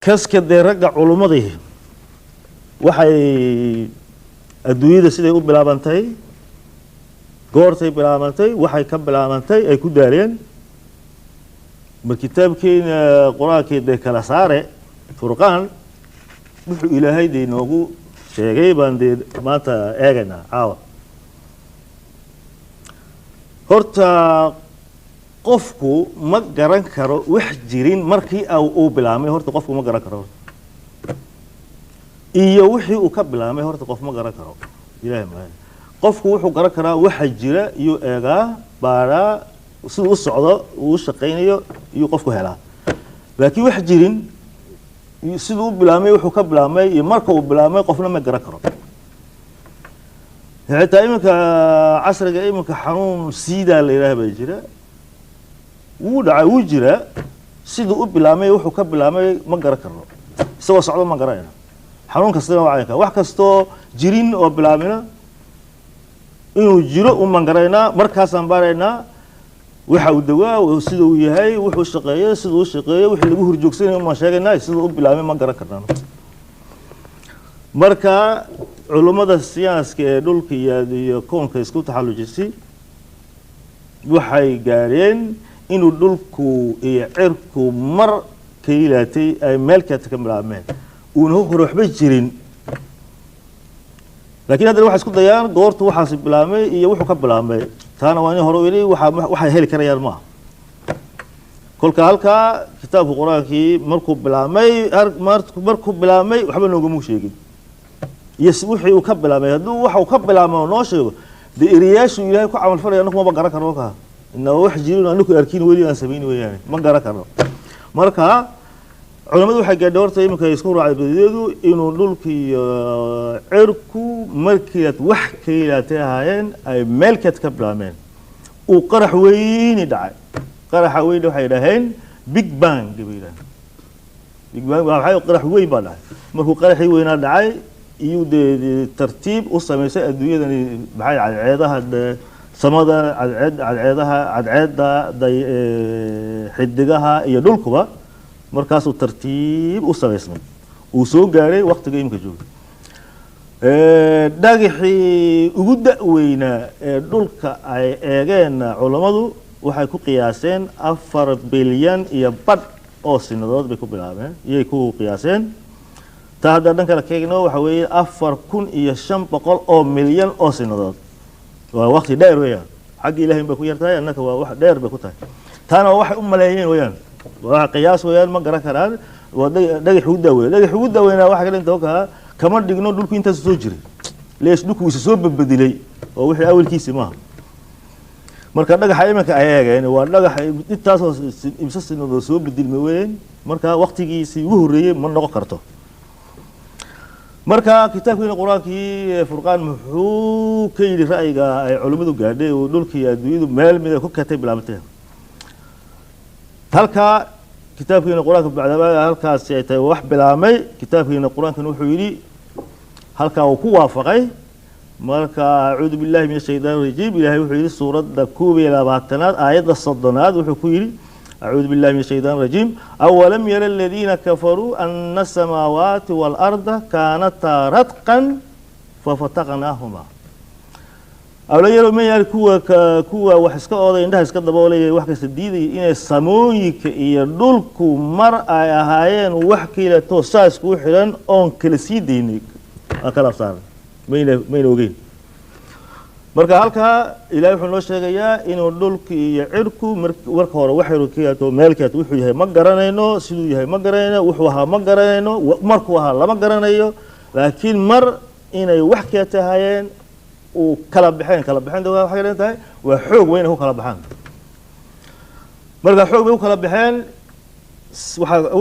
kaska dee ragga culumadii waxay adduunyada siday u bilaabantay goortay bilaabantay waxay ka bilaabantay ay ku daareen mar kitaabkeena quraankeeda kala saare furqaan wuxuu ilaahay inoogu sheegay baan maanta eegana caawa horta qofku ma garan karo wax jirin markii uu bilaabmay horta qofku ma garan karo iyo wixii uu ka bilaabmay horta qof ma garan karo ilaahay ma qofku wuxuu garan karaa waxa jira iyo eegaa baara sidoo socdo uu shaqeynayo iyo qofku helaa laakiin wax jirin sidoo bilaabmay wuxuu ka bilaabmay iyo marka uu bilaabmay qofna ma garan karo xitaa iminka casriga iminka xanuun siida la ilaahay jira wuu dhacay wuu jira sidoo u bilaabmay wuxuu ka bilaabmay ma garan karo isagoo socdo ma garanayna xanuun kasta waa wax kasto jirin oo bilaabina inuu jiro u mangarayna markaas aan baaraynaa waxa uu dawaa sidoo uu yahay wuxuu shaqeeyo sidoo uu shaqeeyo wixii lagu horjoogsanay ma sheegaynaa sidoo u bilaabmay ma garan karnaa marka culimada siyaaska ee dhulka iyo koonka isku taxallujisay waxay gaareen inuu dhulku iyo cirku mar ka ilaatay ay meel ka bilaabmeen uu waxba jirin laakiin hadda waxa isku dayaan goortu waxaas bilaabmay iyo wuxuu ka bilaabmay taana waa in hore weeyay waxa heli karayaan ma kolka halka kitaabka quraankii markuu bilaabmay waxba noogu sheegin iyo wixii uu ka bilaabmay haduu waxa uu ka bilaabmay noo sheego deeriyaashu ilaahay ku camal falay anagu ma garan karno ka inna wax jirin anagu arkin wali aan sameeyay weeyaan ma garan karno marka culimadu waxay gaadhay horta iminka isku raacay badideedu inuu dhulkii cirku markii wax ka ilaatay ahaayeen ay meelkeed ka bilaabmeen uu qarax weyn dhacay qaraxa weyn waxay dhaheen big bang waxay qarax weyn baa dhacay markuu qaraxii weyn dhacay iyo tartiib u sameysay adduunyadani maxay cadceedaha samada cadceeda xidigaha iyo dhulkuba markaas uu tartiib u sameysmay uu soo gaaray waqtiga imka jooga dhagaxii ugu da'weyna ee dhulka ay eegeen culimadu waxay ku qiyaaseen 4 bilyan iyo bad oo sanadood bay ku bilaabeen iyay ku qiyaaseen taada dhanka la keegno waxa weeye 4500 oo milyan oo sanadood waa waqti dheer weeyaan xaq ilaahay ba ku yartahay annaka waa wax dheer bay ku tahay taana waxay u maleeyeen weeyaan waa qiyaas weeyaan ma garan karaan dhagax ugu daaweynaa waxa kale inta ka kama dhigno dhulku inta soo jiray leesh dhulku uu soo badbadilay oo wixii awalkiisa ma marka dhagaxa imanka ay eegeen waa dhagax intaas oo imsa sinado soo badilmay weeyaan marka waqtigiisii ugu horeeyay ma noqon karto marka kitaabkeena quraankii furqaan muxuu ka yiri ra'yiga ay culimadu gaadhay oo dhulkii adduunyadu meel mid ku katay bilaabtay halka kitaabkeena quraanka bacdaba halkaas ay tahay wax bilaabmay kitaabkeena quraanka wuxuu yiri halka uu ku waafaqay marka a'uudu billahi minash shaytaanir rajiim ilaahay wuxuu yiri suurada 22aad aayada 30aad wuxuu ku yiri a'uudu billahi minash shaytaanir rajiim awalam yara alladheena kafaruu anna samawati wal arda kanata ratqan fafataqnahuma awla yaro ma yar kuwa wax iska ooday indhaha iska daboolay wax ka diiday inay samooyinka iyo dhulku mar ay ahaayeen wax kale toosaas ku xiran oo kala sii deynay kala saar mayna ogeyn marka halka ilaahay wuxuu noo sheegayaa inuu dhulku iyo cirku marka hore wax yar ka yato meelkeed wuxuu yahay ma garanayno sidoo yahay ma garanayno wuxuu ahaa ma garanayno markuu ahaa lama garanayo laakiin mar inay wax ka tahaayeen oo kala bixeen waxay leedahay waa xoog weyn oo kala baxaan marka xoog weyn oo kala bixeen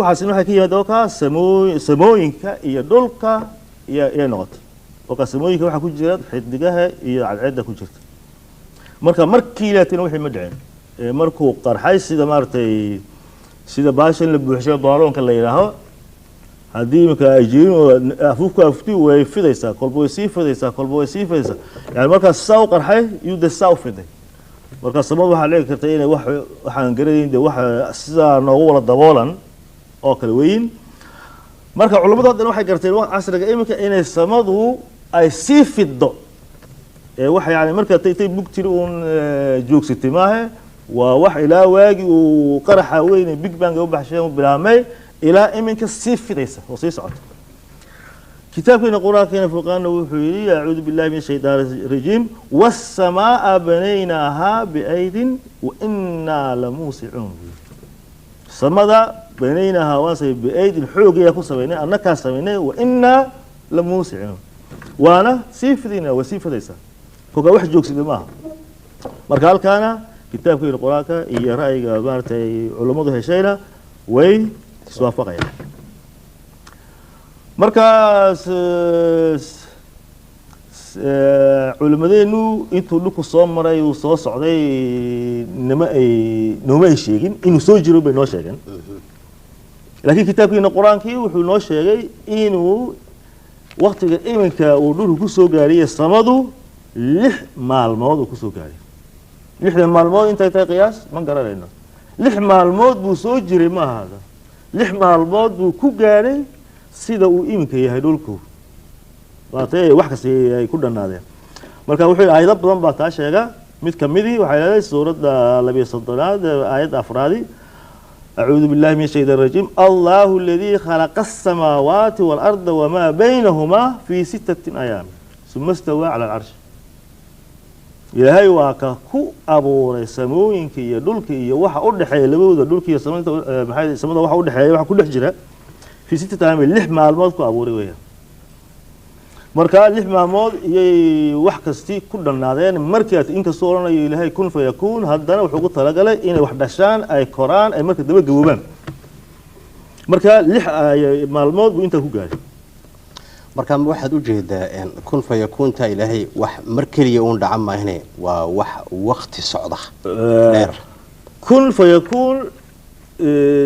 waxay ka yimaado ka samooyinka iyo dhulka iyo noqoto oo samooyinka waxa ku jira xidigaha iyo cadceeda ku jirta marka markii laatiin wixii ma dhicin markuu qarxay sida maartay sida baashan la buuxshay baaroonka la yiraahdo haddii marka ay jireen afufku afti way fidaysaa kolbo way sii fidaysaa yani marka saaw qarxay iyo saaw fiday marka sabab waxa leeyahay kartay inay waxaan garanayn wax sida noogu wala daboolan oo kala weyn marka culimadu hadana waxay garteen wax casriga iminka inay samadu ay sii fido waxa yani marka tay bugtir uun joogsatay maahe waa wax ilaa waagi uu qaraxa weyn big bang u baxshay bilaamay ilaa iminka sii fidaysa oo sii socoto كتابنا القرآن كان فقان وحيري أعوذ بالله من الشيطان الرجيم والسماء بنيناها بأيد وإنا لموسعون السماء بنيناها واسع بأيد حوق يكون سبينا أنك سبينا وإنا لموسعون وأنا سيف دينا وسيف ليس كوكا واحد جوكس بما مركال كان كتابنا القرآن إيه رأي مارتي علماء هشيلة وي سوافق يعني markaas culimadeenu intuu dhulku soo maray uu soo socday nooma ay sheegin inuu soo jiro bay noo sheegeen laakiin kitaabkiina quraankii wuxuu noo sheegay inuu waqtiga iminka uu dhulku ku soo gaariyay samadu 6 maalmood uu ku soo gaariyay 6 maalmood intay tahay qiyaas ma garanayno 6 maalmood buu soo jiray ma ahada 6 maalmood buu ku gaaray sida uu iminka yahay dhulku waatay wax kasta ay ku dhanaadeen marka wuxuu aayado badan baa taa sheega mid kamidii waxay leedahay suurada 2 aayad afraadi أعوذ بالله من الشيطان الرجيم الله الذي خلق السماوات والأرض وما بينهما في 6 أيام ثم استوى على العرش إلهي واكا كو أبوري سموينك يدلك يوحى أردحي لبوذا دلك يسموذا وحى أردحي وحى كل حجرة في 6 أيام 6 maalmood ku abuuray weeyaan marka 6 maalmood iyay wax kasti ku dhanaadeen markii inkastoo oranayo ilaahay kun fayakun haddana wuxuu ku talagalay inay wax dhashaan ay koraan ay marka daba gaboobaan marka 6 maalmood buu inta ku gaaray marka waxaad u jeedaa kun fayakun ta ilaahay wax mar kaliya uu dhaca maahne waa wax waqti socda dheer kun fayakun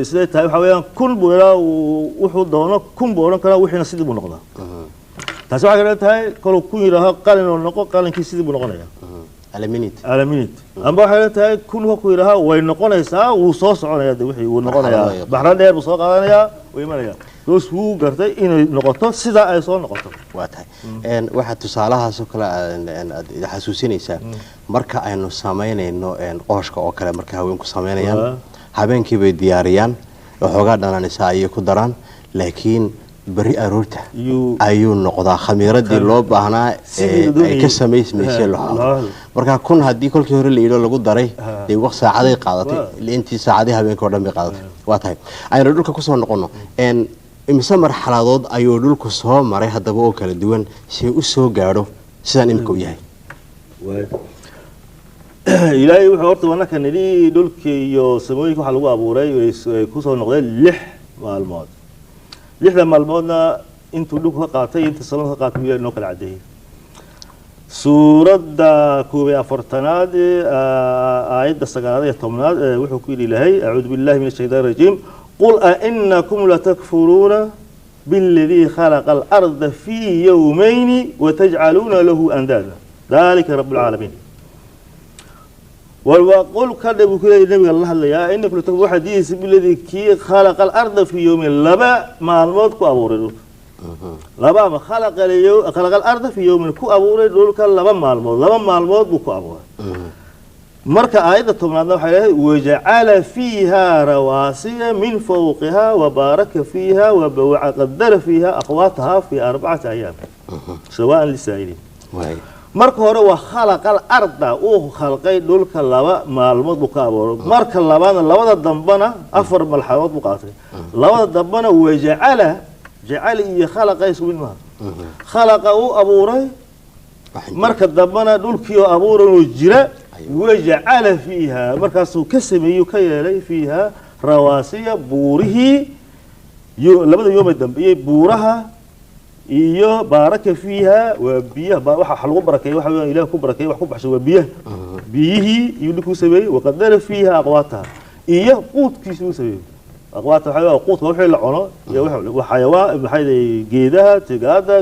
sidee tahay waxa weeyaan kun buuraa wuxuu doono kun booran kara wixina sidii buu noqdaa taasi waxa kale tahay kol ku yiraahdo qalin oo noqo qalinkii sidii buu noqonayaa alaminit amba waxa tahay kun ku yiraahdo way noqonaysaa uu soo soconayaa wixii uu noqonayaa baxra dheer buu soo qaadanayaa way imanaya doos uu gartay inay noqoto sida ay soo noqoto waa tahay waxa tusaalahaas oo kale aad xasuusinaysaa marka aynu sameynayno qooshka oo kale marka haweenku sameynayaan habeenkii bay diyaariyaan waxoogaa dhananaysaa ayay ku daraan laakiin bari aroorta ayuu noqdaa khamiiradii loo baahnaa ay ka samaysmaysay loo marka kun haddii kolkii hore la yidho lagu daray dee waqti saacaday qaadatay intii saacadii habeenkii oo dhan bay qaadatay waa tahay aynu dhulka kusoo noqono imise marxaladood ayuu dhulku soo maray haddaba oo kala duwan si u soo gaadho sidaan imika u yahay ilaahay wuxuu horta wanaka nidhi dhulkii iyo samooyinka waxa lagu abuuray ay ku soo noqdeen 6 maalmood 6 maalmoodna intuu dhulku ka qaatay inta samada ka qaatay ilaahay noo kala cadeeyay suurada 14aad aayadda 9 iyo 10aad wuxuu ku yidhi ilaahay a'uudu billahi minash shaytaanir rajiim qul a innakum latakfuruuna billadhi khalaqa al-arda fi yawmayn wa taj'aluuna lahu andada dhalika rabbul alamin والوقول كذب كل النبي الله يا إنك لتقول حديث بالذي كي خلق الأرض في يوم لبا مع الموت كو أبورد لبا ما خلق الأرض في يوم كو أبورد دول كان لبا مع الموت بكو أبورد مركا آية تمنى حيله وجعل فيها رواسي من فوقها وبارك فيها وقدر فيها أقواتها في 4 أيام سواء للسائلين marka hore waa khalaqal arda uu khalqay dhulka laba maalmood buu ka abuuray marka labaadna labada dambana 4 malxadood buu qaatay labada dambana waa jacala iyo khalaqay isku mid ma khalaqa uu abuuray marka dambana dhulkii oo abuuray oo jira wajacala fiiha markaasuu ka sameeyo ka yeelay fiiha rawaasiya buurihi labada yoom dambeeyay buuraha iyo baraka fiiha wa biya waxa lagu barakeeyo waxa weeyaan ilaahay ku barakeeyo wax ku baxsho waa biyihi iyo dhulku sameeyay waqadara fiiha aqwaataha iyo quudkiisu sameeyay aqwaata waxa quudka wixii la cuno iyo wax xayawaan maxay geedaha tigaada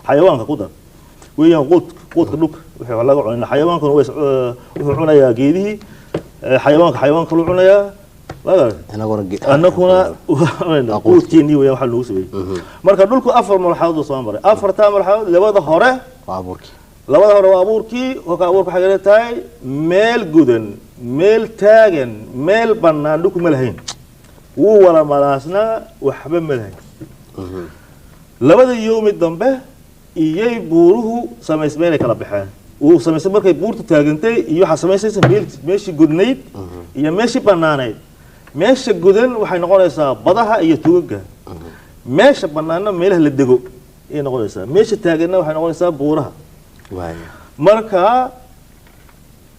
xayawaanka ku dar weeyaan quudka dhulka wixii laga cuno xayawaanka wuxuu cunayaa geedihi xayawaanka lu cunayaa annaguna quudkeennii weeyaan waxa lagu sameeyey marka dhulku afar marxaladood soo maray afarta marxaladood labada hore waa abuurkii kolka abuurka waxay ka tahay meel gudan meel taagan meel bannaan dhulku ma lahayn wuu wala malaasnaa waxba ma lahayn labada yoomi dambe iyay buuruhu samaysmeenay kala baxeen uu samaysay markay buurtu taagantay iyo waxa samaysaysa meeshii gudnayd iyo meeshii bannaanayd meesha gudan waxay noqonaysaa badaha iyo tugaga meesha bannaana meelaha la dego ay noqonaysaa meesha taaganna waxay noqonaysaa buuraha marka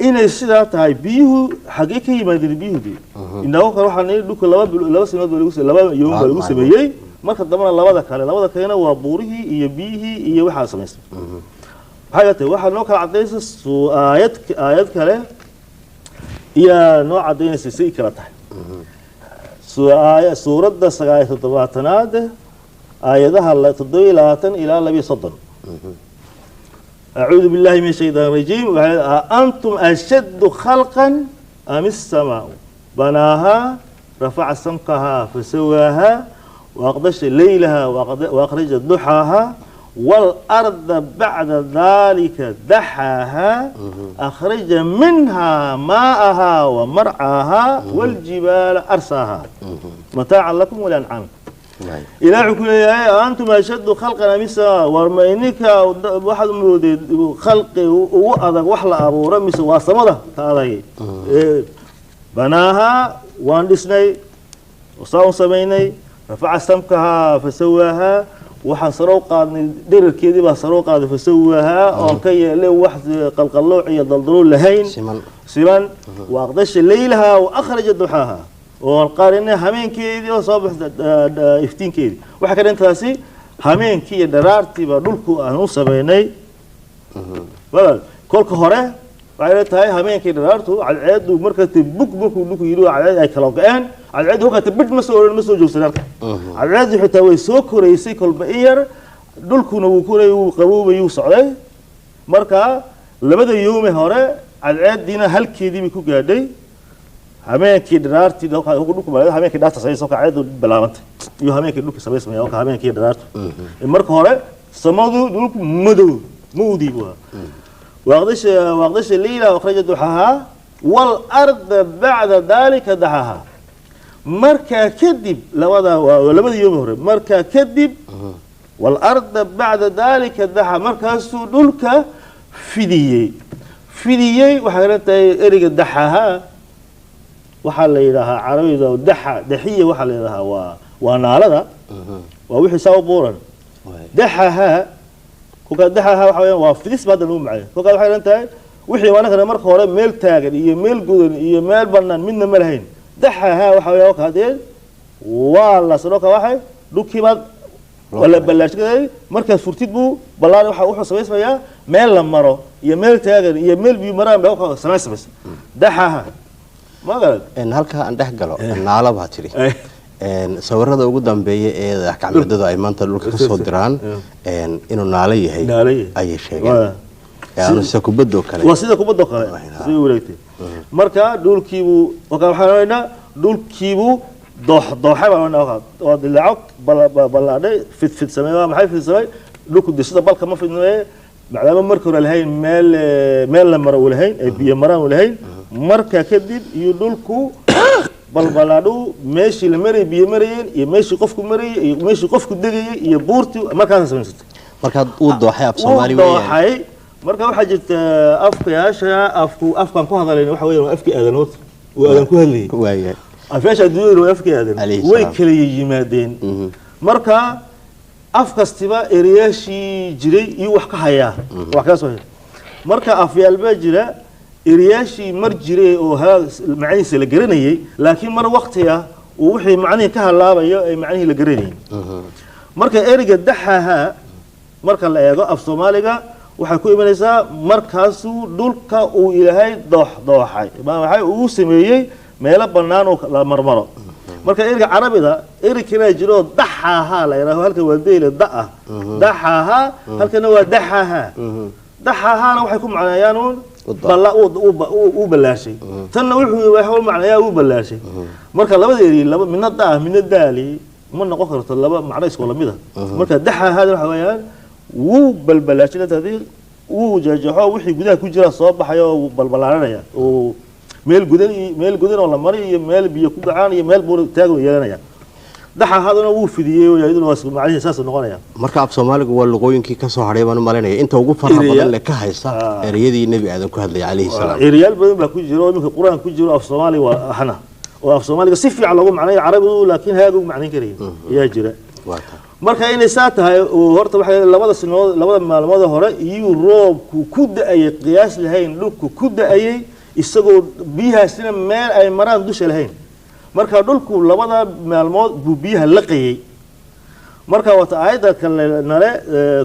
inay sidaa tahay biyuhu xagee ka yimaadeen biyuhudii inagoo kale waxaa nii dhulka laba sanadood laba yoom baa lagu sameeyey marka dambana labada kalena waa buurihii iyo biyihii iyo waxaa samaysay waxay tahay waxaa noo kala caddaynaysa aayad kale iyaa noo caddaynaysa say kala tahay suuradda 97aad aayadaha 27 ilaa 30 أعوذ بالله من الشيطان الرجيم أنتم أشد خلقا أم السماء بناها رفع سمكها فسواها وأغطش ليلها وأخرج ضحاها والأرض بعد ذلك دحاها أخرج منها ماءها ومرعاها والجبال أرساها متاعا لكم ولأنعامكم إلهي كل أنتم أشد خلقا من السماء ورمينك واحد من خلق وأذق وحلا أبو رمس واسمده هذا بناها واندسني وصاو سميني رفع سمكها فسواها وحن سروق دير كذي بسروق هذا فسواها وكي له واحد قلقلوع يضلضلون لهين سمن وأقدش ليلها وأخرج ضحاها والقارنة همين كيدي وصبح إفتين كيدي وحكى أنت هسي همين كي درارتي بدولكو أنو سبيني ولا كل كهرة بعد هاي همين كي درارتو على العيد ومركز بوك ولوكو يلو على العيد أي كلاقان على العيد هو كتبت مسؤول جوسنارك على العيد حتى ويسوق رئيسي كل بئير دولكو نوكوري وقبوب يوسعي مركا لبدا يوم هرة على العيد دينا هل كيدي بيكو قادي همينكي درارتي لو كان يقول لكم همينكي دارت سايس وكا عيد بلامت يو همينكي دوك سبيس ما وكا همينكي درارت المرك هore سمودو دولك مدو مودي بوا واقدش الليله واخرج ضحاها والارض بعد ذلك دحاها مركا كذب لبدا يوم هore مركا كذب والارض بعد ذلك دحا مركا دولك فديي waxay ratay eriga daxaha waxaa la yiraahdaa carabida daxiya waxaa la yiraahdaa waa naalada waa wixii soo buuran daxaha kuka daxaha waxa weeyaan waa fidis badan uu macay kuka waxay leedahay wixii waana marka hore meel taagan iyo meel gudan iyo meel banaan midna ma lahayn daxaha waxa weeyaan kaadeen waa la soo ka waxay dhukibaad wala balaashkaday marka furtid buu balaan waxa sameysmayaa meel la maro iyo meel taagan iyo meel biyo maraan baa waxa sameysmaysa daxaha ما قال إن هالك عندك قالوا النعلة بهاتري إن سوّرنا ده وجود دمبيه إيه كعمل ده أي منطقة لوك صدران إنه نعليه هي أي شيء يعني سكوبدو كله وسيد كوبدو كله سيوريتي مركا دول كيبو وكان حنا دول كيبو ضح وأنا واحد ودلعك بلا ده في السماء ما حي في السماء لوك دسته بالك ما في النهاية بعدما مركور الهين مال لمرة والهين بيمران والهين marka kadib iyo dhulku balbalado meeshii la maray biyo marayeen iyo meeshii qofku marayay iyo meeshii qofku degayay iyo buurti markaas samaysatay marka uu dooxay af Soomaali weeyaan marka waxa jirta afkan ku hadalay waxa weeyaan afki aadanood oo aadan ku hadlay waayay afasha duulo afki aadan way kala yimaadeen marka af kastiba eriyashii jiray iyo wax ka haya wax ka soo marka afyaalba jira إرياشي مرجري أو ها معني سلجرني لكن مر وقتها ووحي معني كهلا بيا معني لجرني مركا إرجع دحها مركا لا يجا في سوماليا وحكوا إبنسا مركاسو دولكا وإلهي ضحي ما هاي وسميه ميلا بنانو لا مرمرة مركا إرجع عربي ده إرجع كنا جرو دحها لا يراه هالك ودي دحها هالك نوا دحها أنا وحكم على يانون balla uu balaashay tanna wuxuu waxa macnayaa uu balaashay marka labadeeri laba midna daali ma noqon karto laba macna isku lamida marka daxa hada waxa weeyaan wuu balbalaashay tadii uu jajaxo wixii gudaha ku jira soo baxayo oo balbalaaranaya oo meel gudan oo la mariyo iyo meel biyo ku dhacaan iyo meel buur taagan yeelanaya daxa hadana wuu fidiyay oo yaaduna waa macnaheedu saas noqonaya marka af Soomaaligu waa luqooyinkii ka soo haray baan u maleynaya inta ugu faraha badan la ka haysta ereyadii nabi aadan ku hadlay calayhi salaam ereyal badan baa ku jira oo iminka quraan ku jira af Soomaali waa ahna oo af Soomaaliga si fiican lagu macnayo carabigu laakiin haagu macnayn karin yaa jira marka inay saatahay oo horta waxa labada maalmood hore iyo roobku ku da'ay qiyaas lahayn dhulku ku da'ay isagoo biyahaasina meel ay maraan dusha lahayn marka dhulku labada maalmood buu biyaha la qeeyay marka wata aayada kale nare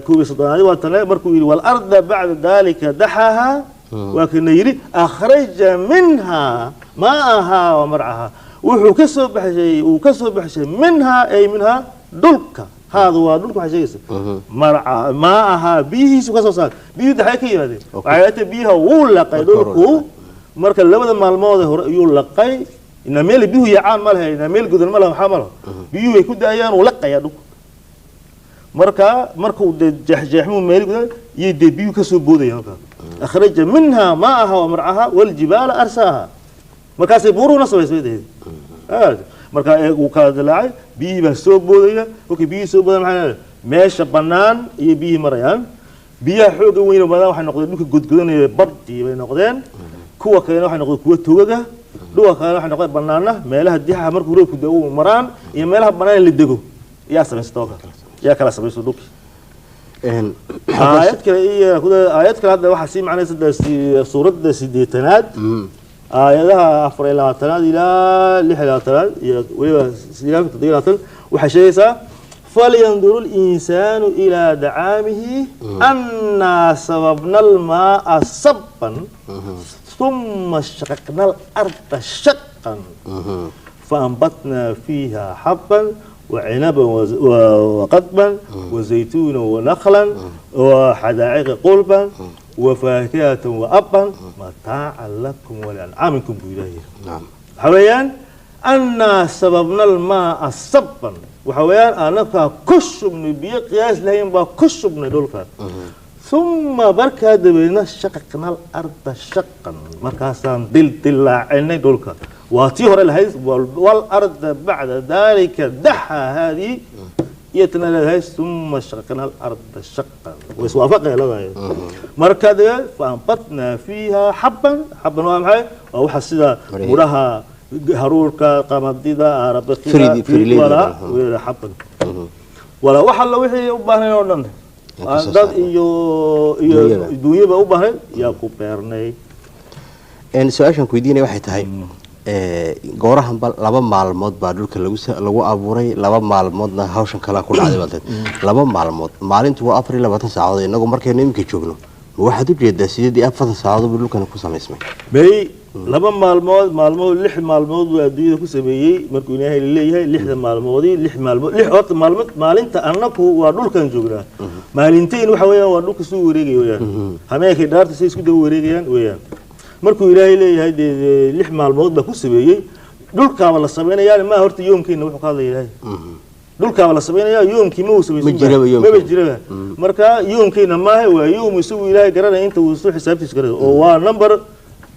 kuwi sadanaadi waa tan markuu yiri wal arda ba'da dalika dahaha wa kana yiri akhraja minha ma'aha wa mar'aha wuxuu ka soo baxshay minha ay minha dhulka هذا هو دولك حاجيس مرعى ماها بيه سو صار بيه ده هيك يمدي عيات بيها ولا قيدولكو marka labada maalmood hore ayuu laqay ina meel biyuhu yacaan ma lahayn ina meel gudan ma lahayn xamal biyuhu ay ku daayaan oo laqaya dhug marka uu jahjahmu meel gudan iyo biyuhu ka soo boodayaan halka akhraja minha ma'aha wa mar'aha wal jibala arsaha markaas ay buuruna sameeyay marka uu ka dilaacay biyihii baa soo boodaya oo biyihii soo boodan maxay meesha banaan iyo biyihii marayaan biyaha xooga weyn oo badan waxay noqdeen dhulka godgodanaya badii bay noqdeen kuwa kale waxay noqdeen kuwa togaga dhulka kale waxay noqdeen banaana meelaha diixa markuu roobku da'o maraan iyo meelaha banaan la dego yaa sameystoo yaa kala sameeyay dhulka aayad kale hadda waxa si macnaheedu suurada 8aad aayadaha 24aad ilaa 26aad iyo waliba 9 waxa sheegaysaa فلينظر الإنسان إلى دعامه أنا صببنا الماء صبا ثم شققنا الأرض شقا فأنبتنا فيها حبا وعنبا وقضبا وزيتونا ونخلا وحدائق قلبا وفاكهة وأبا متاعا لكم ولأنعامكم بإلهي حويان أنا صببنا الماء صبا وحويان أنا كشب نبي قياس لهم بكشب ندولك ثم بركة دبنا شققنا الأرض شقا مركزان دل عيني دولك واتيهر الهيز والأرض بعد ذلك دحى هذه يتنال الهيز ثم شققنا الأرض شقا ويسوافق إلى ذلك مركز فأنبتنا فيها حبا وامحي وحسيدا مرها هروركا قمديدا عربكيدا ولا حبا ولا وحل وحي وباهنين oo dhan dad iyo duuyaba u baahan yaa ku beernay su'aashan ku weydiinay waxay tahay goorahan laba maalmood baa dhulka lagu abuuray laba maalmoodna hawshan kala ku dhacday baad laba maalmood maalintu waa 24 saacadood inagu markaynu imka joogno waxaad u jeedaa 4 saacadood dhulkan ku sameysmay laba maalmood 6 maalmood waa adduunyada ku sameeyay markuu Ilaahay leeyahay 6 maalmoodii 6 maalmood 6 horta maalinta annagu waa dhulkan joognaa maalinteen waxa weeyaan waa dhulka soo wareegay weeyaan hameenkii dhaarta si isku daba wareegayaan weeyaan markuu Ilaahay leeyahay 6 maalmood baa ku sameeyay dhulkaaba la sameeyay ma horta yoomkiina wuxuu ka hadlayaa dhulkaaba la sameeyay yoomkii ma uu sameeyay ma jira marka yoomkiina ma aha waa yoom isagu Ilaahay garanay inta uu soo xisaabtiis garay oo waa number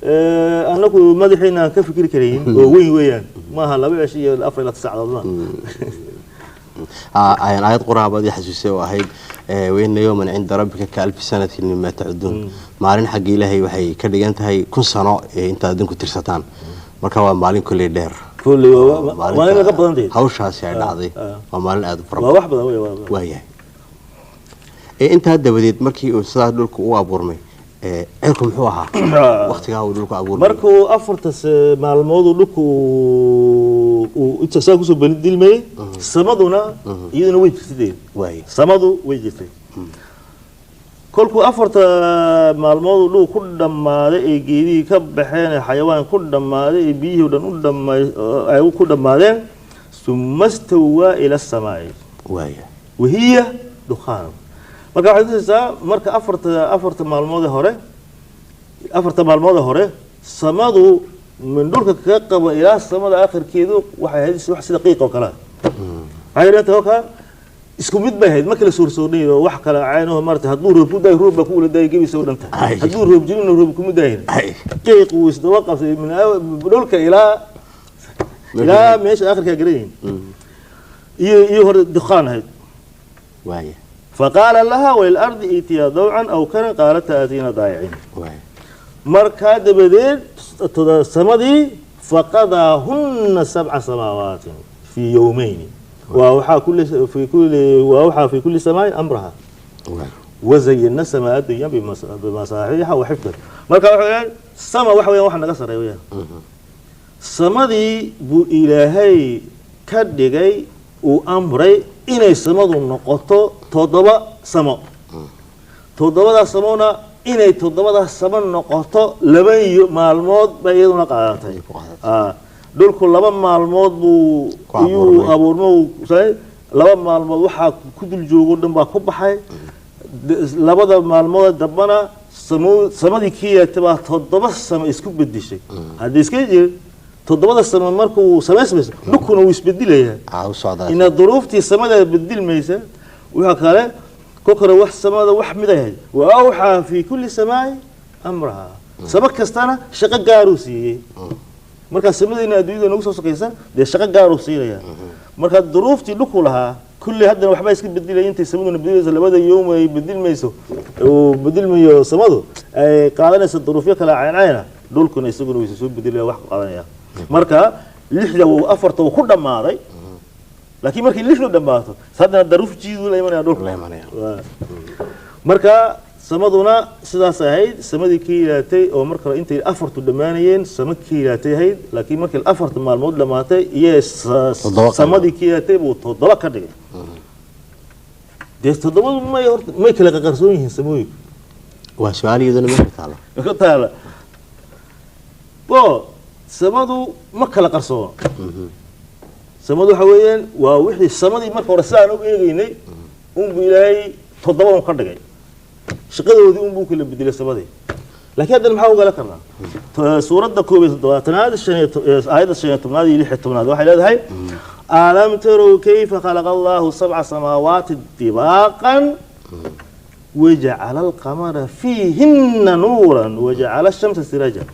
أنكو مدحينا كيف فكر كريم وين ما هلا بيعش الأفريقيا تساعدنا آيات قرآن بدي حسوسه وهاي وين يوم عند ربك كألف سنة مما تعدون مالين حق إلهي وهي كديانت هاي كل سنة أنت أدنكو ترستان مركوا مالين كل دير كل مالين قبضان دي هوش هاسي عادي ومالين أدب رب واحد وهي أنت هذا بديت مركي أستاذ لك وأبورمي عيركم حوها وقتها ودلكو أبور مركو أفرتس مع الموضوع لكو وإتساقسوا بنديل مي سمدونا يدنا ويجتدين سمدو ويجتدين كلكو أفرت مع الموضوع لو كل ما ذي جيدي كبحين حيوان كل ما ذي بيه ودن كل ما أيو كل ما ذي ثم استوى إلى السماء وهي دخان marka waxa marka afarta maalmood hore afarta maalmood hore samadu min dhulka ka qabo ilaa samada aakhirkeedu waxay ahayd wax sida qiiq oo kale ayrato ka isku mid bay ahayd markii la suursoonay oo wax kala caano martay haduu roob ku day roob ku wada gebi soo dhanta haduu roob jirin roob ku mudaayin qiiq uu isdaba qabsay min dhulka ilaa meesha aakhirka gareeyeen iyo hor dukhaan ahayd وايه فقال لها وللارض ائتيا ضوعا او كان قالت اتينا ضايعين وايه marka dabadeed samadii faqadahunna 7 samaawaat fi yawmayn wa waxa fi kulli samaa'i amraha وزينا سماء الدنيا بمصابيح وحفظا marka waxa sama waxa weeyaan wax naga sareeyay samadii buu ilaahay ka dhigay uu amray inay samadu noqoto 7 samo 7 samona inay 7 samo noqoto 2 maalmood bay iyaduna qaadatay dhulku 2 maalmood buu iyo abuurmo say 2 maalmood waxa ku dul joogo dhan baa ku baxay 2 maalmood dambana samadii kiyaataba 7 samo isku bedeshay hadii iska jir 7 samo markuu sameysmayso dhulkuna uu isbedelayaa u socdaa ina duruuftii samada bedilmaysa waxa kale kokore wax samada wax midahay waxa fi kulli samaa'i amraha sabab kastana shaqo gaar u siiyay marka samadina adduunyada nagu soo sokaysa de shaqo gaar u siiyay marka duruuftii dhulku lahaa kulli hadana waxba iska bedilay intay samaduna bedilmayso 2 yoom ay bedilmayso oo bedilmayo samadu ay qaadanayso duruufyo kala caynayna dhulkuna isaguna way soo bedilay wax qaadanaya marka 6 oo 4 ku dhamaaday laakiin markii 6 dhamaato sadana duruuf jiidu la imanaya dhulka la imanaya marka samaduna sidaas ahayd samadii kiilaatay oo marka intay 4 dhamaanayeen samad kiilaatay ahayd laakiin markii 4 maalmood dhamaatay iyo samadii kiilaatay buu 7 ka dhigay deesto 7 may kala qarsoon yihiin samooyinka waa su'aaliyaduna ma taala samadu ma kala qarsoon samadu waxa weeyaan waa wixii samadii marka hore saan u eegaynay buu ilaahay 7 ka dhigay shaqadoodii buu kala bedelay samadii laakiin hadda maxaa uga la karnaa suurada 17 aayada 16 iyo 16 waxay leedahay alam taru kayfa khalaqa Allahu 7 samaawaati tibaqan وجعل القمر فيهن نورا وجعل الشمس سراجا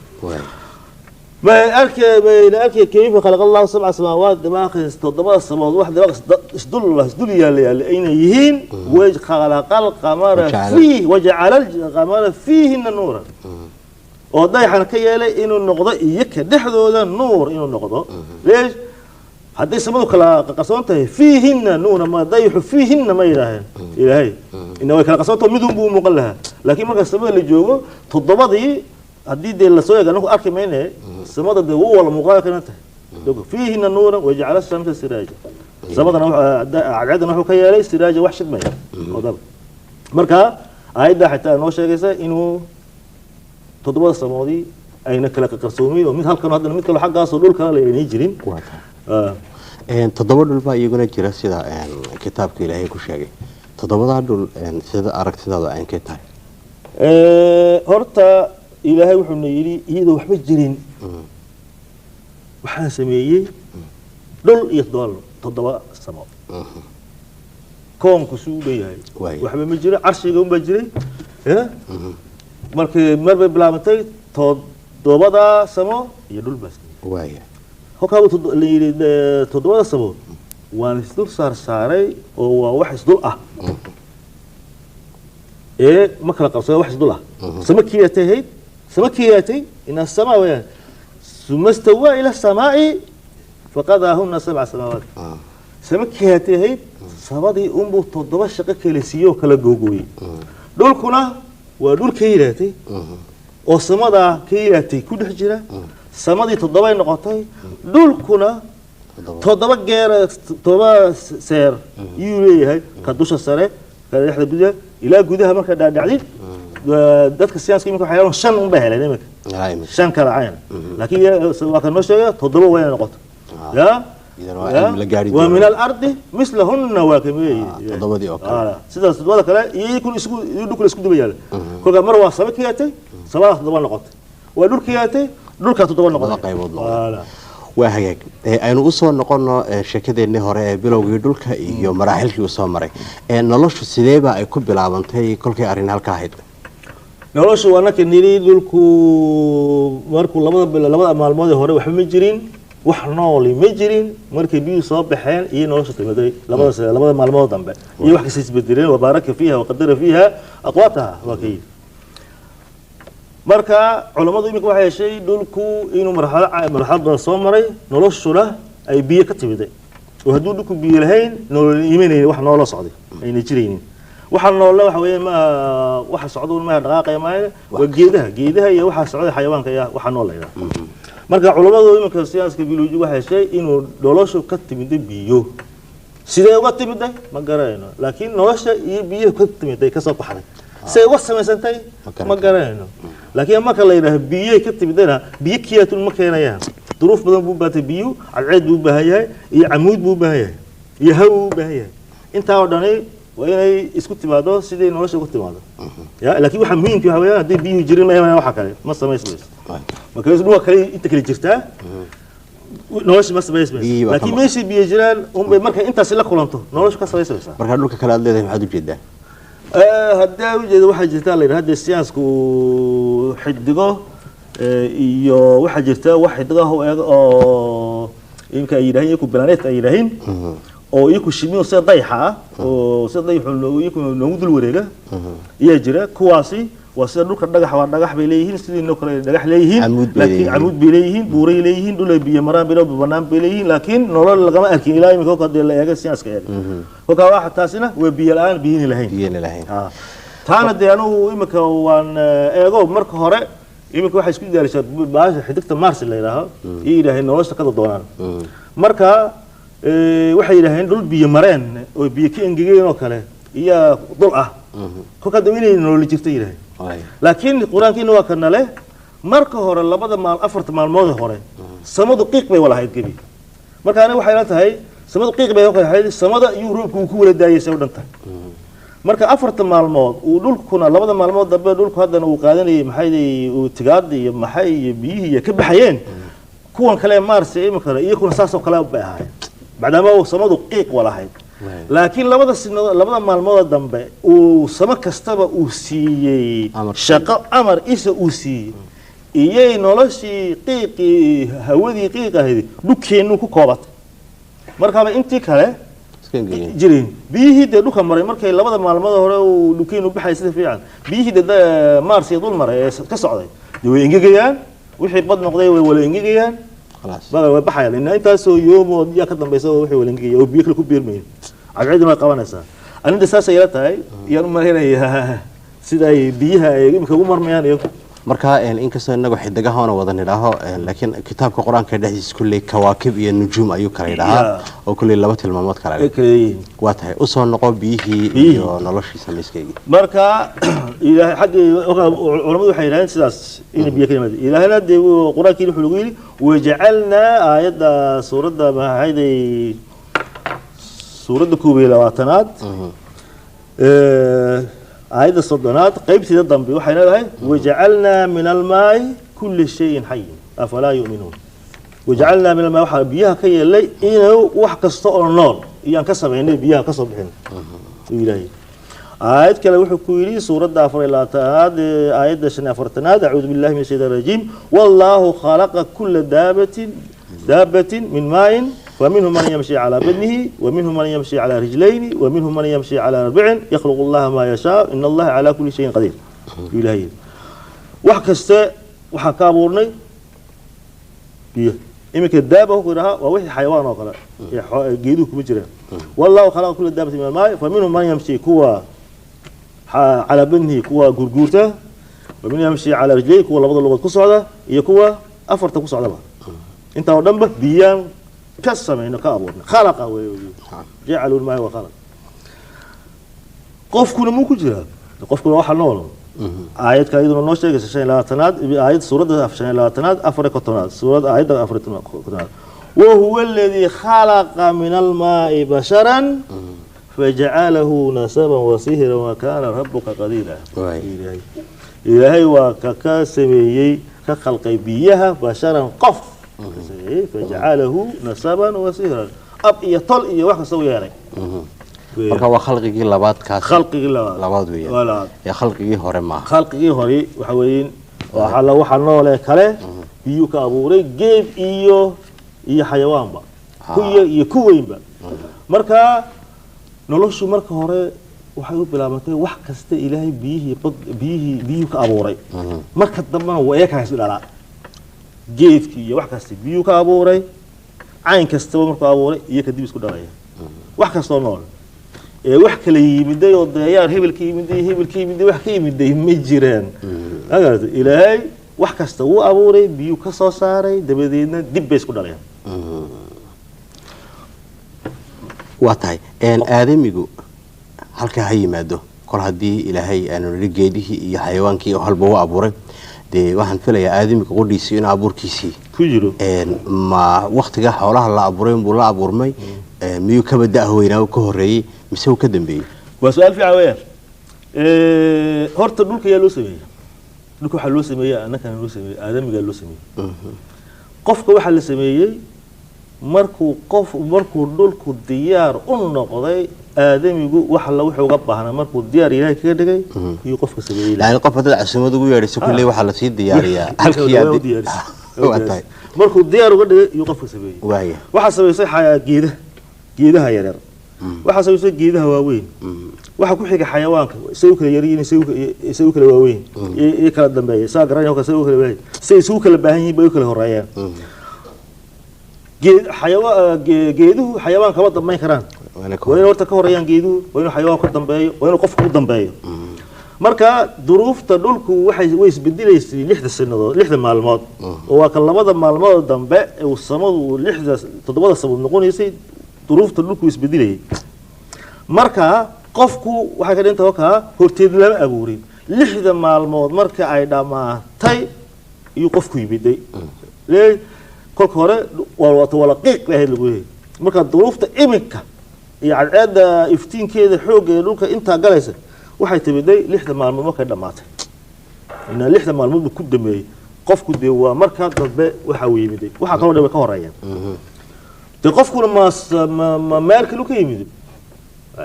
ما أركي كيف خلق الله 7 سماوات دماغ 7 سماوات واحدة اسدل يا أين يهين وخلق القمر فيه وجعل القمر فيهن نورا وضيحنا كيالي إنه النقضة إياك دحذو النور إنه النقضة ليش؟ حتى يسمونه كلا قصونته فيهن نور ما ضيح فيهن ما إلهي إنه كلا قصونته مدن بو مقلها لكن ما قصبه اللي جوه تضبطي هدي دي اللي سويا كانوا أركي منه سماد ده هو ولا مقال كانت فيهن نور وجعل الشمس سراجا سمادنا عدنا نحو كيالي سراجا وحشد ما هذا مركا أيضا حتى نوش جيسا إنه تضبط السمادي أين كلا قصومي ومن هالكلام هذا مثل حق أصلول كلا اللي يجرين toddoba dhul baa iyaguna jira sida kitaabka Ilaahay ku sheegay toddobada dhul sida aragtidaada ay ka tahay horta Ilaahay wuxuu yiri iyadoo waxba jirin waxaan sameeyay dhul iyo toddoba samo koonku suu leeyahay waxba ma jiro arshiga uma jiray markii marba bilaabantay toddobada samo iyo dhul bas waaya هكذا اللي تدور الصبور ونسدل ساري وواحد سدل إيه ما كلا قصة واحد سدل سمكياتي هيد سمكياتي إن السماء وين ثم استوى إلى السماء فقضاهن 7 سماوات سمكياتي هيد سمادي أمبو تدور شقة كليسيو كلا جوجوي دول كنا ودول كيراتي وسمادا كيراتي كل حجرة samadii 7 ay noqotay dhulkuna 7 geer 7 seer iyuu leeyahay ka dusha sare ka dhexda gudaha ilaa gudaha marka dhaadhacdid dadka siyaaska imika waxay leeyihiin 5 un baa helay imika 5 kala cayn laakiin waa kan noo sheegay 7 way noqotay ya ومن الأرض مثلهن واكمية تضبطي أوكي سيدا تضبط كلا يكون يدخل يسكت بيال كل مرة وصبك كياتي صباح تضبط نقط ودور كياتي دور كتضبط نقط waa hagaag aynu u soo noqono sheekadeennii hore ee bilowgii dhulka iyo maraaxilkii uu soo maray noloshu sideeba ay ku bilaabantay kolkay arrin halka ahayd noloshu wanaka niri dhulku markuu labada maalmood hore waxba ma jirin wax nool ma jirin markay biyo soo baxeen iyo noloshu timaday labada maalmood dambe iyo wax ka isbedeleen wa baraka fiiha wa qadara fiiha aqwataha wakay marka culimadu imika waxay yeeshay dhulku inuu marxalad soo maray noloshuna ay biyo ka timiday oo hadduu dhulku biyo lahayn nolol iimanay wax noolo socday ayna jiraynin waxa nool waxa weeye ma waxa socdo ma dhaqaaqay ma waa geedaha iyo waxa socday xayawaanka iyo waxa nool leeyahay marka culimadu imika siyaasadka biology waxay yeeshay inuu noloshu ka timiday biyo sidee uga timiday ma garanayno laakiin nolosha iyo biyo ka timiday ka soo baxday say uga samaysantay ma garanayno laakiin marka la yiraahdo biyo ka timidana biyo kiyatun ma keenayaan duruuf badan buu baatay biyo cadceed buu baahayaa iyo amuud buu baahayaa iyo hawo buu baahayaa inta oo dhanay waa inay isku timaado sidii nolosha ugu timaado ya laakiin waxa muhiimka ah waa hadii biyo jirin ma yahay waxa kale ma samaysmayso marka isku kale inta kale jirtaa nolosha ma samaysmayso laakiin meeshii biyo jiraan marka intaas la kulanto nolosha ka samaysmayso marka dhulka kale aad leedahay maxaad u jeedaa hadda ujeeda waxa jirta la yiraahdo siyaasku xidigo iyo waxa jirta wax xidigaha oo inka ay yiraahdeen ku planet ay yiraahdeen oo iyaku shimiyo sida dayaxa oo sida dayaxu noogu dul wareega iyo jira kuwaasi waa sida dhulka dhagax bay leeyihiin sidii noo kale dhagax leeyihiin laakiin amuud bay leeyihiin buuray leeyihiin dhul biyo maraan banaan bay leeyihiin laakiin nolol lagama arkin ilaa imika ka dil la eega siyaaska eega kolka waxa taasina waa biyo la'aan biyo lahayn taana deenu imika waan eego marka hore imika waxa isku diyaarisay baasha xidigta Mars la yiraahdo iyo ilaahay nolosha ka doonaan marka waxay yiraahdeen dhul biyo mareen oo biyo ka engegeen oo kale iyo dhul ah kolka dawinay nolol jirtay ilaahay laakiin quraankiina waa kana leh marka hore afarta maalmood hore samadu qiiq bay walahayd gabi marka aniga waxay la tahay samadu qiiq bay walahayd samada iyo roobku ku wala daayay u dhantay marka afarta maalmood uu dhulkuna labada maalmood dambe dhulku haddana uu qaadanayay maxay uu tigaad iyo maxay iyo biyihi ka baxayeen kuwan kale Mars imika iyo kuna saasoo kale bay ahaayeen maadaama uu samadu qiiq walahayd laakiin labada maalmood dambe uu sama kastaba uu siiyay shaqo amar isa uu siiyay iyay noloshii qiiqi hawadii qiiqahayd dhulkeenu ku koobatay marka intii kale jirin biyihii dhulka maray markay labada maalmood hore uu dhulkeenu baxay sida fiican biyihii Mars iyo dhul maray ka socday way ingegayaan wixii bad noqday way wala ingegayaan خلاص بقى وبحيل إن أنت سو يوم وديا كتب بيسوي وحي ولا نجي أو بياكل كوبير مين عقد ما قوانسا أنا ده ساسة يلاتها يا رب مرينا يا سيدا بيها يمكن عمر ميان يوم marka in kastoo inagu xidigaha wada nidaaho laakiin kitaabka quraanka dhexdiisa kulli kawaakib iyo nujuum ayuu kala yiraahdaa oo kulli laba tilmaamood kala leh waa tahay u soo noqo biyihii iyo noloshiisa miskeyga marka ilaahay xaqi culimadu waxay yiraahdeen sidaas in biyo kalimaad ilaahayna de quraanka wuxuu lagu yiri waja'alna aayada suurada mahayday suurada 22aad آية الصدنات قيبتي الضمبي وحينا لهاي وجعلنا من الماء كل شيء حي أفلا يؤمنون وجعلنا من الماء وحا بيها كي اللي إنه وحك استقر النار إيان كسب يعني بيها كسب بحين إلهي آية كلا وحكويري سورة دافر إلى تهاد آية دشنا فرتناد أعوذ بالله من الشيطان الرجيم والله خلق كل دابة من ماء ومنهم من يمشي على بدنه ومنهم من يمشي على رجلين ومنهم من يمشي على أربع يخلق الله ما يشاء إن الله على كل شيء قدير إلهي وحكسته وحكابورني بيه إمك الدابة وكلها ووحي حيوان وكلا جيدوك مجرى والله خلق كل دابة من الماء فمنهم من يمشي كوا على بدنه كوا جرجورته ومن يمشي على رجليه كوا لبض اللغة كسعة يكوا أفرت كسعة أنت ودمبه بيان كسم إنه كابورنا خلق جعلوا الماء وخلق قفكنا مو كجرا قفكنا واحد نور آيات كايدنا نوشة كشين لا تناد آيات سورة شين لا تناد أفريقيا تناد سورة آيات أفريقيا تناد وهو الذي خلق من الماء بشرا فجعله نسبا وصهرا وكان ربك قديرا إلهي وكاسمي كخلق بيها بشرا قف فجعله نسبا وصهرا أب يطل واحد سوي عليه marka waa khalqigii labaad kaas khalqigii labaad weeyaan ya khalqigii hore ma khalqigii hore waxa weeyeen waxa noole kale biyo ka abuuray geed iyo xayawaanba kuya iyo kuweynba marka noloshu marka hore waxay u bilaabantay wax kasta ilaahay biyo ka abuuray marka dambana waa kaas dhalaa geedkii iyo wax kasta biyo ka abuuray cayn kasta marka abuuray iyo kadib isku dhalaya wax kasta nool wax kala yimiday oo dayaar hebelkii yimiday wax ka yimiday ma jiraan agarad ilaahay wax kasta uu abuuray biyo ka soo saaray dabadeedna dib bay isku dhalayaan waa tahay aadamigu halka ha yimaado kol hadii ilaahay aanu geedihii iyo xayawaankii oo halba uu abuuray de waxaan filayaa aadamiga qodhiisii in abuurkiisii ku jiro ma waqtiga xoolaha la abuuray buu la abuurmay miyuu ka badaa weynaa ka horeeyay mise uu ka dambeeyay waa su'aal fiican weeyaan horta dhulka yaa loo sameeyay dhulka waxa loo sameeyay annaka loo sameeyay aadamiga loo sameeyay qofka waxa la sameeyay markuu dhulku diyaar u noqday aadamigu waxa la wuxuu uga baahnaa markuu diyaar ilaahay kaga dhigay iyo qofka sameeyay ilaahay qof dad casuumad ugu yeedhay kullee waxa la sii diyaariyaa halkii aad markuu diyaar uga dhigay iyo qofka sameeyay waxa sameeyay geedaha yaryar waxa sameeyay geedaha waaweyn waxa ku xiga xayawaanka say u kala yaryiin say u kala waaweyn ee kala dambeeyay saa garanay oo say u kala waaweyn say isu kala baahan yihiin bay u kala horeeyaan geeduhu xayawaan kama dambeyn karaan waa in horta ka horeeyaan geeduhu waa inuu xayawaan ka dambeeyo waa inuu qofku u dambeeyo marka duruufta dhulku way isbedelaysay 6 maalmood oo waa ka labada maalmood dambe ee samadu 7 sabab noqonaysay duruufta dhulku isbedelayay marka qofku waxa ka dhinta ka horteed lama abuurin 6 maalmood marka ay dhamaatay iyo qofku yibiday kolka hore wala qiiq lahayd lagu leeyahay marka duruufta iminka iyo cadceeda iftiinkeeda xoog ee dhulka inta galaysa waxay tabiday 6 maalmood markay dhamaatay in 6 maalmood ku dhameeyay qofku de waa marka dambe waxa uu yimiday waxa kale oo ka horeeyay de qofkuna ma meel kale ka yimid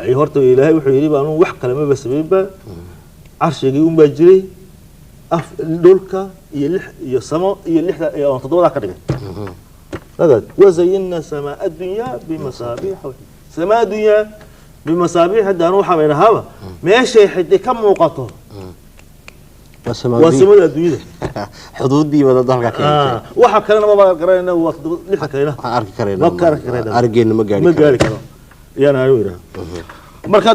ay horta ilaahay wuxuu yiri baan wax kale ma basbayba arshigii uma jiray dhulka iyo samo iyo 6 iyo 7 ka dhigay هذا وزينا سماء الدنيا بمصابيح سماء الدنيا بمصابيح هذا نروح بين هوا ماشي حد كم موقته وسماء الدنيا حدود دي ولا ضل كده waxa kalena ma garanayna waa 6 kalena arki kareyna argeena ma gaari karo yana ayu ira marka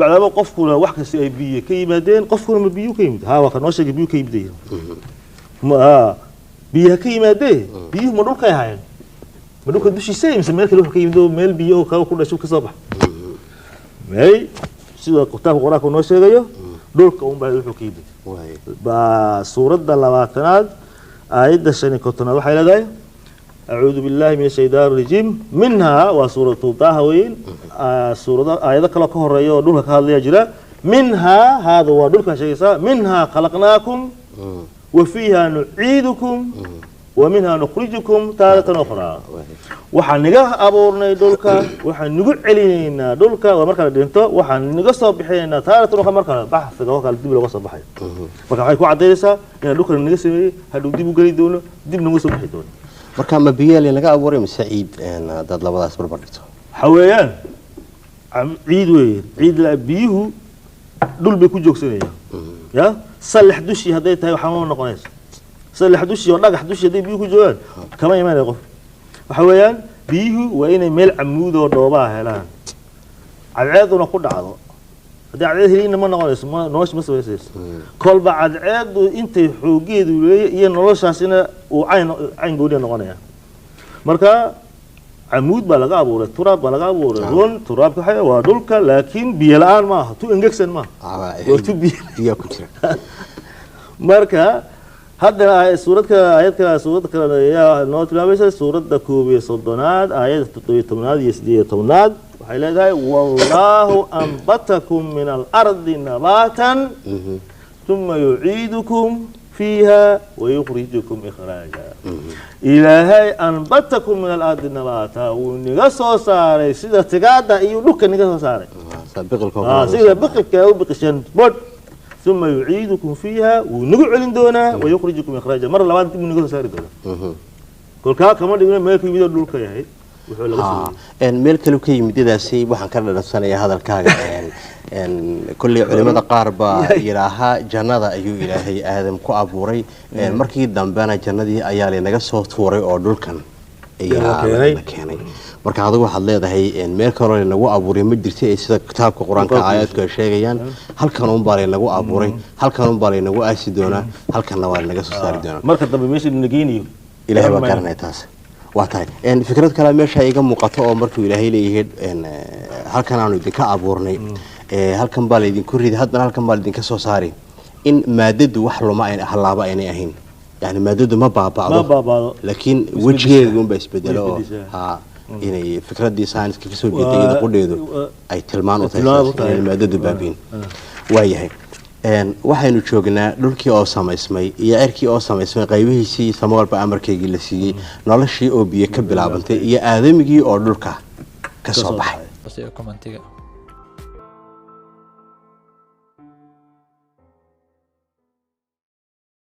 bacdaba qofkuna wax kasta ay biyo ka yimaadeen qofkuna ma biyo ka yimid ha waa kanoo sheegay biyo ka yimid ma biyo ka yimaadeen biyo ma dhulka yahay ma dhulka dushiisa imse meel kale wax ka yimid meel biyo ka ku dhasho ka soo bax may sida kitaabka quraanka noo sheegayo dhulka baa wuxuu ka yimid ba suurada 20aad aayada 5 waxay leedahay أعوذ بالله من الشيطان الرجيم منها وسورة طه وين سورة آيات كلا كهرية ودولها كهذا يجرا منها هذا ودولك شيء منها خلقناكم وفيها نعيدكم ومنها نخرجكم تارة أخرى وحنجا أبورنا دولك وحنجوا علينا دولك ومركز دينتو وحنجا صبحنا تارة أخرى مركز بحث جوك الدب لو صبحي مركز هاي كوا عديسة يعني دولك النجسي هادو ديبو قلي دونه ديب نجوا صبحي دونه marka ma biyo laga abuuray Saciid dad labadaas barbar dhigto xawayaan ciid weey ciid la biyuhu dhul bay ku joogsanayaan ya salax dushi haday tahay waxa ma noqonayso salax dushi oo dhagax dushi haday biyuhu ku joogaan kama iimaanay qof xawayaan biyuhu waa inay meel camuud oo dhooba helaan cadceeduna ku dhacdo haddii cadceed helina ma noqonayso nolosha ma sabayso kolba cadceedu intay xoogeedu leeyahay iyo noloshaasina uu cayn gooniya noqonaya marka camuud baa laga abuuray turaab baa laga abuuray run turaabka waxa waa dhulka laakiin biyo la'aan ma aha tu engegsan ma aha tu biyo ku jira marka هذا سورة آيات سورة يا نوت لابسة سورة كوبي صدناد آيات تطويتوناد يسدي توناد وحيلا والله أنبتكم من الأرض نباتا ثم يعيدكم فيها ويخرجكم إخراجا إلهي أنبتكم من الأرض نباتا ونقصوا صاري سيدا تقادا إيو لوكا نقصوا صاري سابق الكون سيدا بقك أو بقشان بود ثم يعيدكم فيها ونقع عندنا ويخرجكم إخراجا مرة لوان تبني نقصوا صاري دولا كل كمان يقولون ما يكون يدور لوكا يا هي meel kale ka yimidaasi waxaan ka dhanansanayaa hadalkaaga kulli culimada qaar baa yiraaha jannada ayuu ilaahay aadam ku abuuray markii dambena jannadii ayaa leeyahay soo tuuray oo dhulkan ayaa keenay marka adigu waxaad leedahay meel kale lagu abuuray ma jirto sida kitaabka quraanka aayadku ay sheegayaan halkan un baa lagu abuuray halkan un baa lagu aasi doonaa halkan waa laga soo saari doonaa marka dambe meeshii nageeniyo ilaahay baa garanay taas واتاي إن فكرة كلام مش هيجي مقاطعة مركو إلى هي اللي إن هل كان عنده ذكاء عبورني هل كان بالي دين كوري هذا هل كان بالي دين كسو صاري إن مادد وحلو ما يعني حلا بقى يعني يعني مادد ما بعض لكن وجهه يقوم بس بدله ها يعني فكرة دي ساينس كيف يسوي بيتي يقول له أي تلمان وتلمان المادد بابين وياه waxaynu joognaa dhulkii oo samaysmay iyo cirkii oo samaysmay qaybihiisii samawalba amarkeygii la siiyey noloshii oo biyo ka bilaabantay iyo aadamigii oo dhulka ka soo baxay